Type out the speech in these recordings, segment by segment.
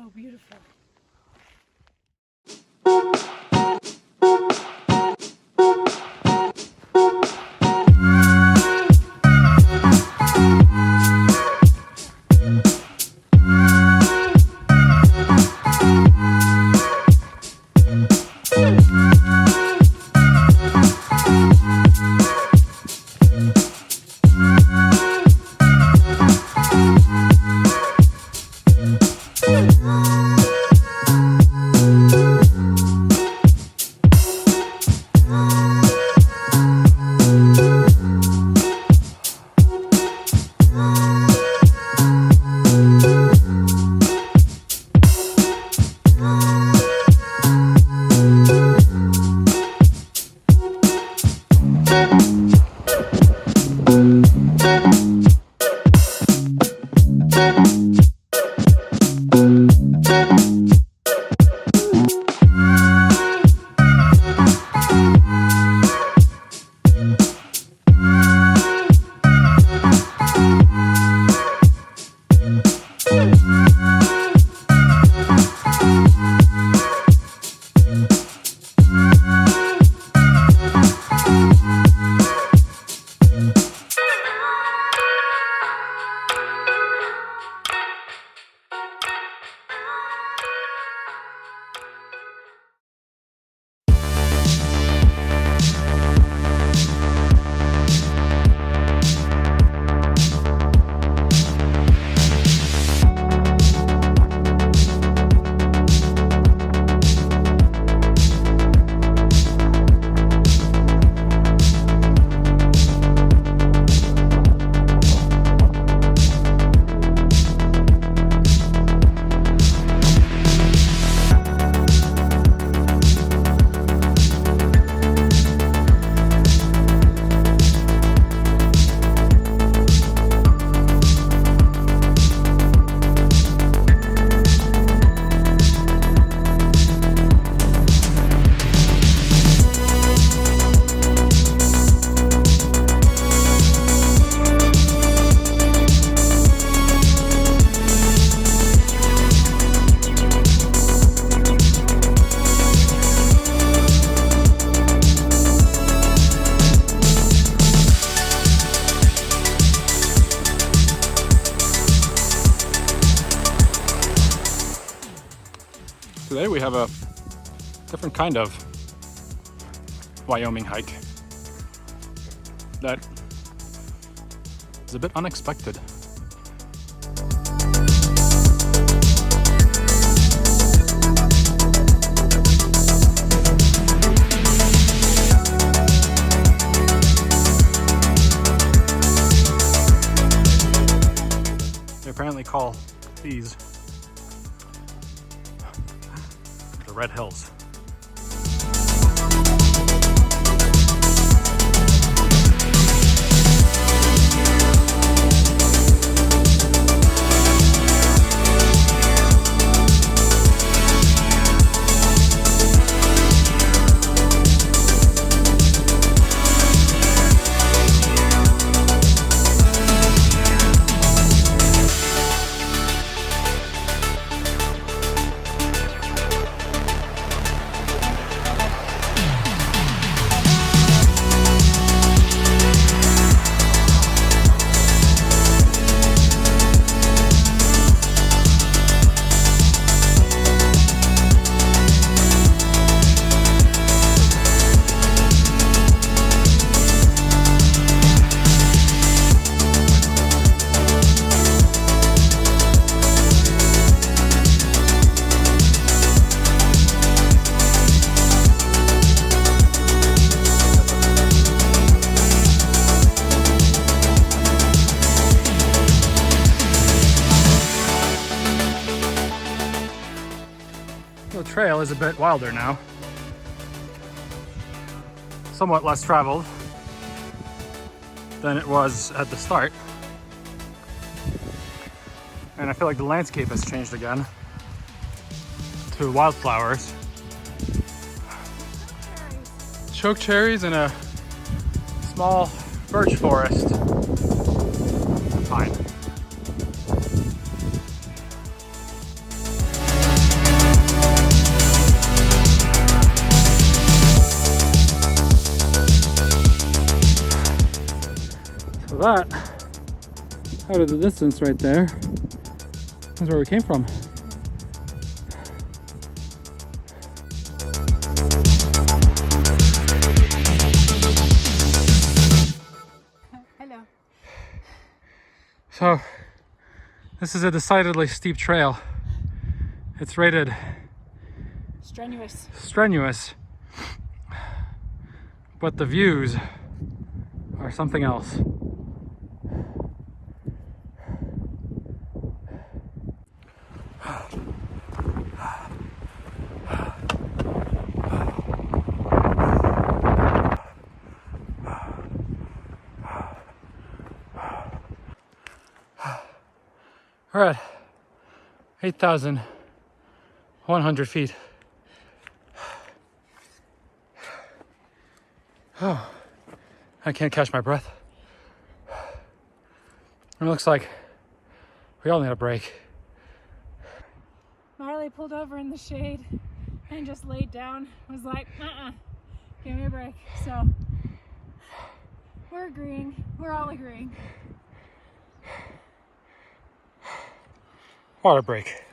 so beautiful. Today we have a different kind of Wyoming hike that is a bit unexpected. They apparently call these the Red Hills. The trail is a bit wilder now, somewhat less traveled than it was at the start, and I feel like the landscape has changed again to wildflowers, choke cherries, and a small birch forest, pine. So that, out of the distance right there, is where we came from. Hello. So, this is a decidedly steep trail. It's rated strenuous, but the views are something else. We're at 8,100 feet. Oh, I can't catch my breath. It looks like we all need a break. Marley pulled over in the shade and just laid down. Was like, give me a break. So we're agreeing. We're all agreeing. Water break.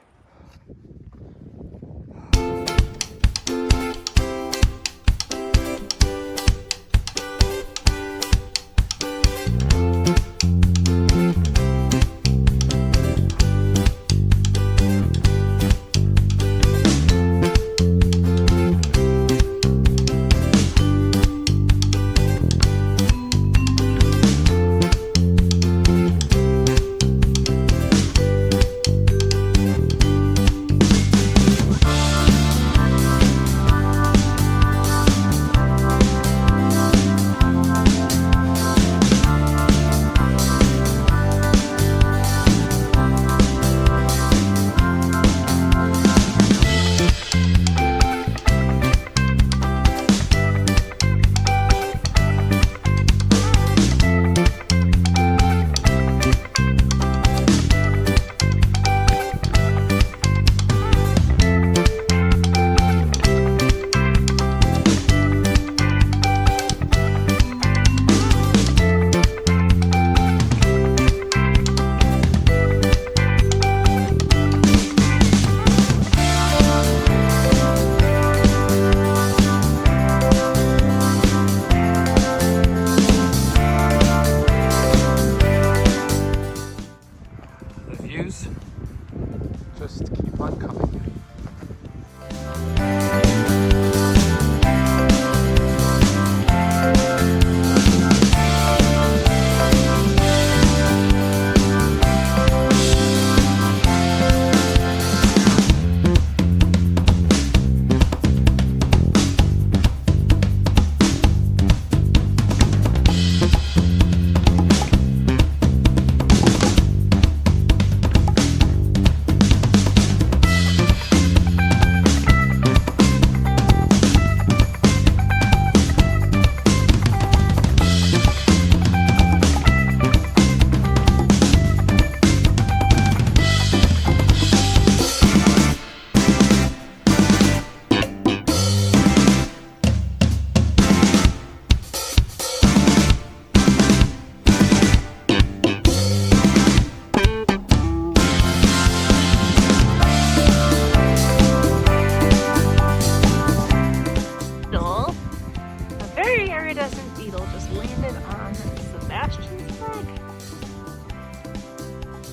Just keep on coming.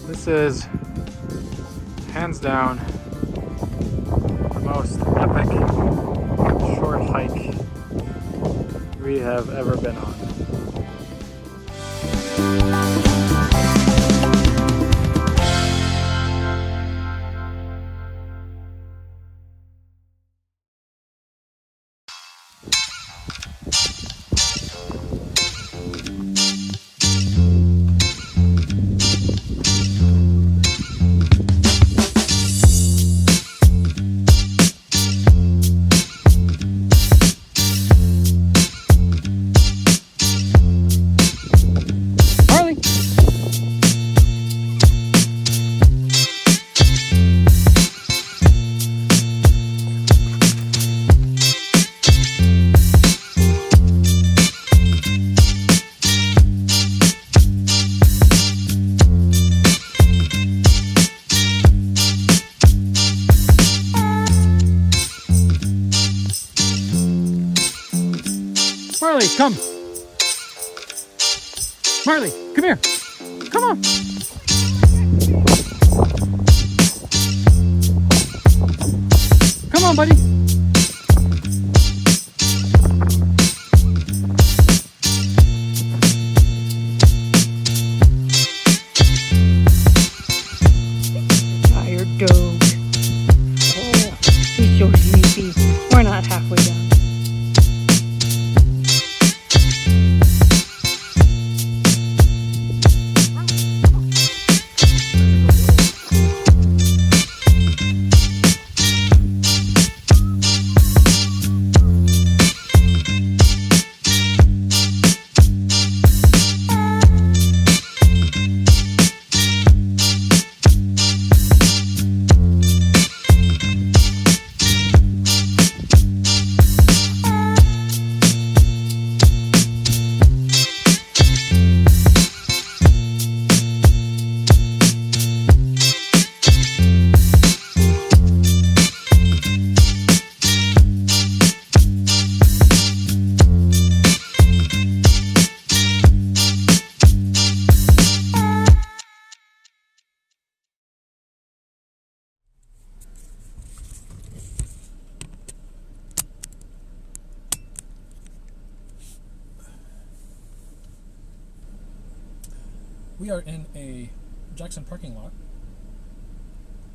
This is, hands down, the most epic short hike we have ever been on. come. Marley, come here. Come on. Come on, buddy. Tired dog. Oh, he's so sleepy. We're not halfway done. We are in a Jackson parking lot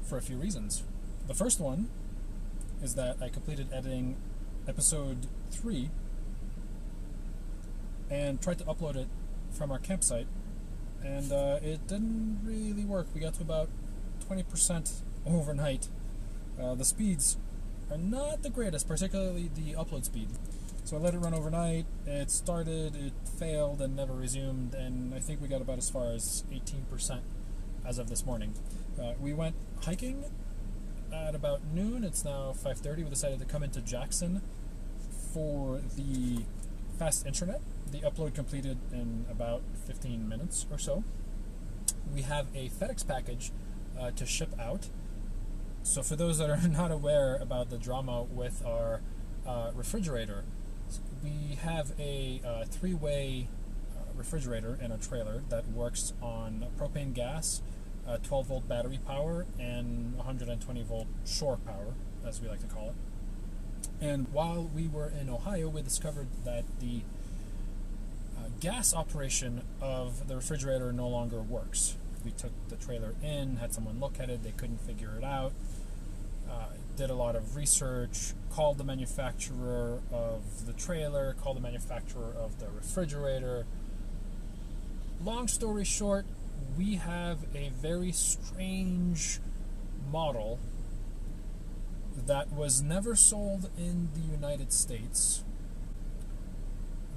for a few reasons. The first one is that I completed editing episode 3 and tried to upload it from our campsite, and it didn't really work. We got to about 20% overnight. The speeds are not the greatest, particularly the upload speed. So I let it run overnight, it started, it failed, and never resumed, and I think we got about as far as 18% as of this morning. We went hiking at about noon. It's now 5:30. We decided to come into Jackson for the fast internet. The upload completed in about 15 minutes or so. We have a FedEx package to ship out. So for those that are not aware about the drama with our refrigerator, we have a 3-way refrigerator in a trailer that works on propane gas, 12-volt battery power, and 120-volt shore power, as we like to call it. And while we were in Ohio, we discovered that the gas operation of the refrigerator no longer works. We took the trailer in, had someone look at it, they couldn't figure it out. Did a lot of research, called the manufacturer of the trailer, called the manufacturer of the refrigerator. Long story short, we have a very strange model that was never sold in the United States,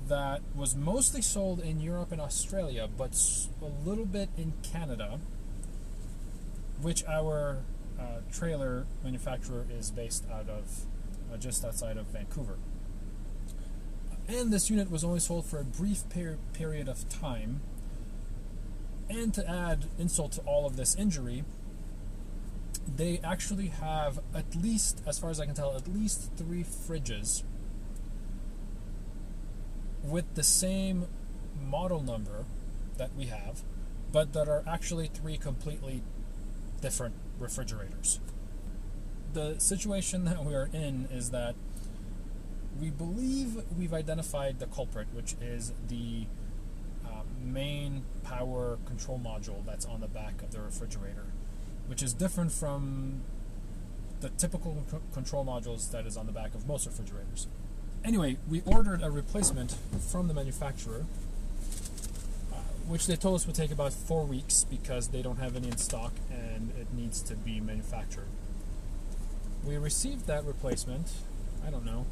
that was mostly sold in Europe and Australia, but a little bit in Canada, which our trailer manufacturer is based out of just outside of Vancouver. And this unit was only sold for a brief period of time. And to add insult to all of this injury, they actually have at least, as far as I can tell, at least 3 fridges with the same model number that we have, but that are actually 3 completely different refrigerators. The situation that we are in is that we believe we've identified the culprit, which is the main power control module that's on the back of the refrigerator, which is different from the typical control modules that is on the back of most refrigerators. Anyway, we ordered a replacement from the manufacturer, which they told us would take about 4 weeks because they don't have any in stock and it needs to be manufactured. We received that replacement, I don't know,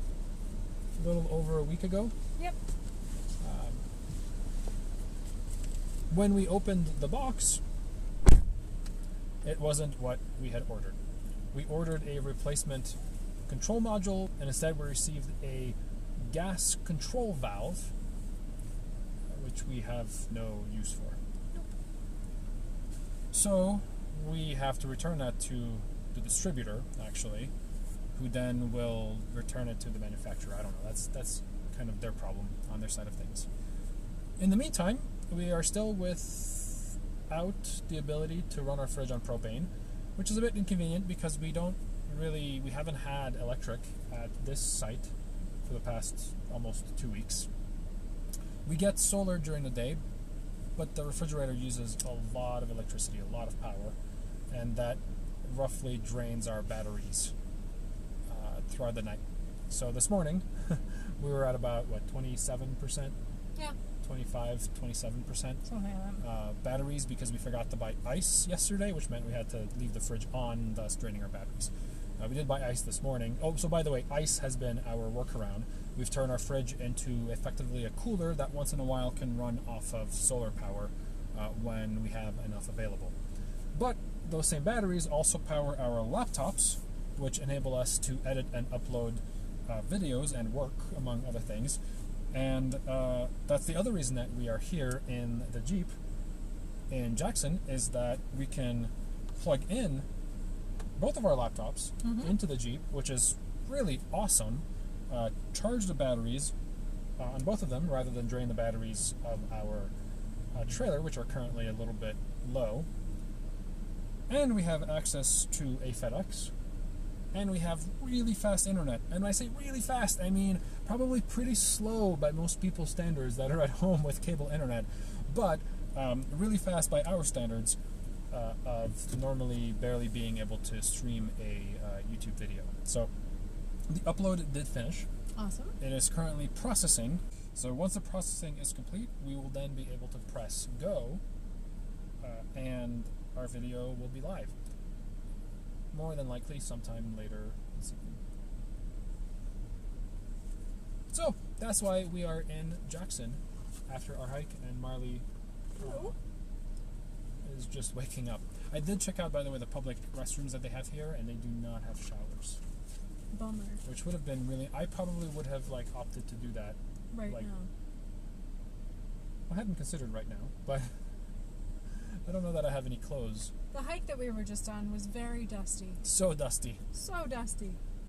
a little over a week ago. Yep. When we opened the box, it wasn't what we had ordered. We ordered a replacement control module, and instead we received a gas control valve, which we have no use for. So we have to return that to the distributor, actually, who then will return it to the manufacturer. I don't know. That's kind of their problem on their side of things. In the meantime, we are still without the ability to run our fridge on propane, which is a bit inconvenient because we haven't had electric at this site for the past almost 2 weeks. We get solar during the day, but the refrigerator uses a lot of electricity, a lot of power, and that roughly drains our batteries throughout the night. So this morning, we were at about, 27%? Yeah. 25, 27% Something like that. batteries, because we forgot to buy ice yesterday, which meant we had to leave the fridge on, thus draining our batteries. We did buy ice this morning. Oh, so by the way, ice has been our workaround. We've turned our fridge into effectively a cooler that once in a while can run off of solar power when we have enough available. But those same batteries also power our laptops, which enable us to edit and upload videos and work, among other things. And that's the other reason that we are here in the Jeep in Jackson, is that we can plug in both of our laptops into the Jeep, which is really awesome. Charge the batteries on both of them rather than drain the batteries of our trailer, which are currently a little bit low. And we have access to a FedEx. And we have really fast internet. And when I say really fast, I mean probably pretty slow by most people's standards that are at home with cable internet, but really fast by our standards of normally barely being able to stream a YouTube video. So the upload did finish. Awesome. It is currently processing. So once the processing is complete, we will then be able to press go, and our video will be live. More than likely sometime later this evening. So that's why we are in Jackson after our hike, and Marley is just waking up. I did check out, by the way, the public restrooms that they have here, and they do not have showers. Bummer. Which would have been really, I probably would have opted to do that Right now. now. I hadn't considered right now, but I don't know that I have any clothes. The hike that we were just on was very dusty. So dusty. So dusty.